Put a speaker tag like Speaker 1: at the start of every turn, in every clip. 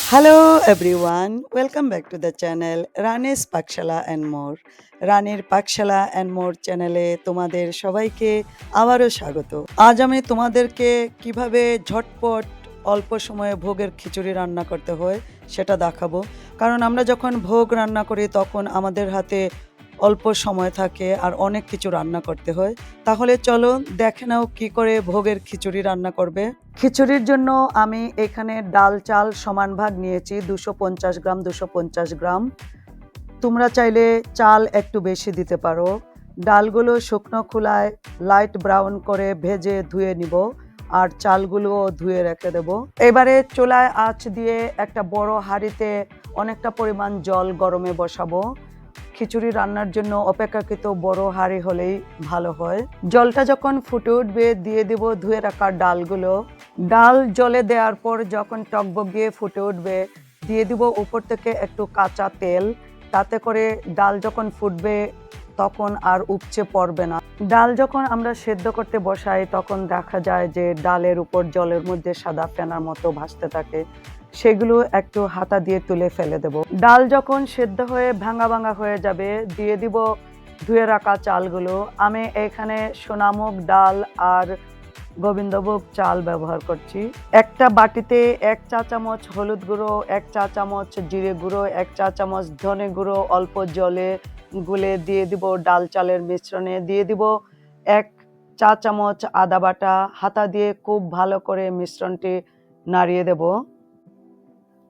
Speaker 1: Hello everyone, welcome back to the channel Rani's Pakshala and more. রানীর পাকশালা and more চ্যানেলে তোমাদের সবাইকে আবারও স্বাগত। আজ আমি তোমাদেরকে কিভাবে ঝটপট অল্প সময়ে ভোগের খিচুড়ি রান্না করতে হয় সেটা দেখাবো। কারণ আমরা যখন ভোগ রান্না করি তখন আমাদের হাতে অল্প সময় থাকে আর অনেক কিছু রান্না করতে হয়। তাহলে চলো দেখে নাও কি করে ভোগের খিচুড়ি রান্না করবে। খিচুড়ির জন্য আমি এখানে ডাল চাল সমান ভাগ নিয়েছি 250 গ্রাম 250 গ্রাম। তোমরা চাইলে চাল একটু বেশি দিতে পারো। ডালগুলো শুকনো খোলায় লাইট ব্রাউন করে ভেজে ধুয়ে নিব আর চালগুলোও ধুয়ে রেখে দেব। এবারে চুলায় আঁচ দিয়ে একটা বড় হাঁড়িতে অনেকটা পরিমাণ জল গরমে বসাবো। খিচুড়ি রান্নার জন্য অপেক্ষাকৃত বড় হাঁড়ি হলেই ভালো হয়। জলটা যখন ফুটে উঠবে দিয়ে দেব ধুয়ে রাখা ডালগুলো। ডাল জলে দেওয়ার পর যখন টকবগিয়ে ফুটে উঠবে দিয়ে দিব উপর থেকে একটু কাঁচা তেল, তাতে করে ডাল যখন ফুটবে তখন আর উপচে পড়বে না। ডাল যখন আমরা সেদ্ধ করতে বসাই তখন দেখা যায় যে ডালের উপর জলের মধ্যে সাদা ফেনার মতো ভাসতে থাকে, সেগুলো একটু হাতা দিয়ে তুলে ফেলে দেব। ডাল যখন সেদ্ধ হয়ে ভাঙা ভাঙা হয়ে যাবে দিয়ে দিব ধুয়ে রাখা চালগুলো। আমি এখানে সোনামুগ ডাল আর গোবিন্দভোগ চাল ব্যবহার করছি। একটা বাটিতে 1 চা চামচ হলুদ গুঁড়ো, 1 চা চামচ জিরে গুঁড়ো, 1 চা চামচ ধনে গুঁড়ো অল্প জলে গুলে দিয়ে দিব ডাল চালের মিশ্রণে। দিয়ে দিব 1 চা চামচ আদা বাটা। হাতা দিয়ে খুব ভালো করে মিশ্রণটি নাড়িয়ে দেব।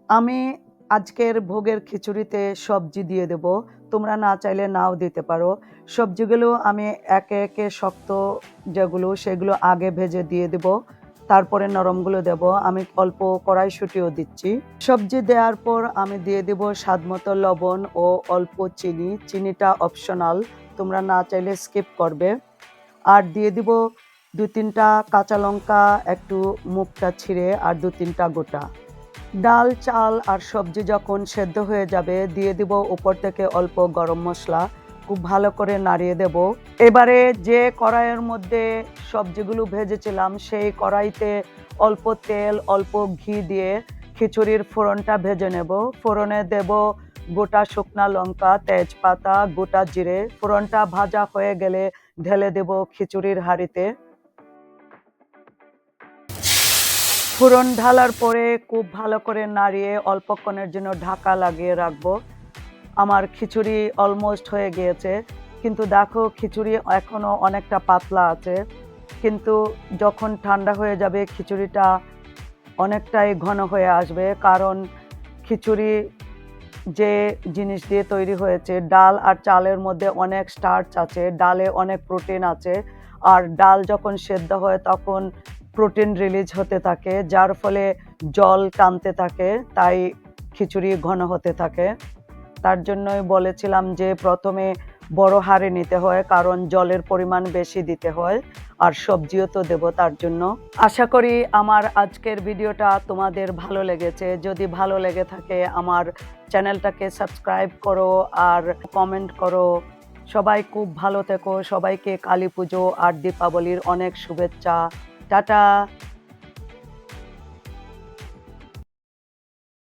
Speaker 1: আমি আজকের ভোগের খিচুড়িতে সবজি দিয়ে দেব, তোমরা না চাইলে নাও দিতে পারো। সবজিগুলো আমি একে একে শক্ত যেগুলো সেগুলো আগে ভেজে দিয়ে দেব, তারপরে নরমগুলো দেব। আমি অল্প কড়াইশুঁটিও দিচ্ছি। সবজি দেওয়ার পর আমি দিয়ে দেব স্বাদমতো লবণ ও অল্প চিনি। চিনিটা অপশনাল, তোমরা না চাইলে স্কিপ করবে। আর দিয়ে দিব 2-3টা কাঁচা লঙ্কা একটু মুখটা ছিঁড়ে আর 2-3টা গোটা। ডাল চাল আর সবজি যখন সেদ্ধ হয়ে যাবে দিয়ে দিব উপর থেকে অল্প গরম মশলা। খুব ভালো করে নাড়িয়ে দেব। এবারে যে কড়াইয়ের মধ্যে সবজিগুলো ভেজেছিলাম সেই কড়াইতে অল্প তেল অল্প ঘি দিয়ে খিচুড়ির ফোড়নটা ভেজে নেব। ফোড়নে দেব গোটা শুকনা লঙ্কা, তেজপাতা, গোটা জিরে। ফোড়নটা ভাজা হয়ে গেলে ঢেলে দেব খিচুড়ির হাঁড়িতে। ফোড়ন ঢালার পরে খুব ভালো করে নাড়িয়ে অল্পক্ষণের জন্য ঢাকা লাগিয়ে রাখবো। আমার খিচুড়ি অলমোস্ট হয়ে গিয়েছে, কিন্তু দেখো খিচুড়ি এখনো অনেকটা পাতলা আছে, কিন্তু যখন ঠান্ডা হয়ে যাবে খিচুড়িটা অনেকটাই ঘন হয়ে আসবে। কারণ খিচুড়ি যে জিনিস দিয়ে তৈরি হয়েছে, ডাল আর চালের মধ্যে অনেক স্টার্চ আছে, ডালে অনেক প্রোটিন আছে, আর ডাল যখন সেদ্ধ হয় তখন প্রোটিন রিলিজ হতে থাকে, যার ফলে জল টানতে থাকে, তাই খিচুড়ি ঘন হতে থাকে। তার জন্যই বলেছিলাম যে প্রথমে বড় হাঁড়ি নিতে হয়, কারণ জলের পরিমাণ বেশি দিতে হয় আর সবজিও তো দেব তার জন্য। আশা করি আমার আজকের ভিডিওটা তোমাদের ভালো লেগেছে। যদি ভালো লেগে থাকে আমার চ্যানেলটাকে সাবস্ক্রাইব করো আর কমেন্ট করো। সবাই খুব ভালো থেকো। সবাইকে কালী পুজো আর দীপাবলির অনেক শুভেচ্ছা। টাটা।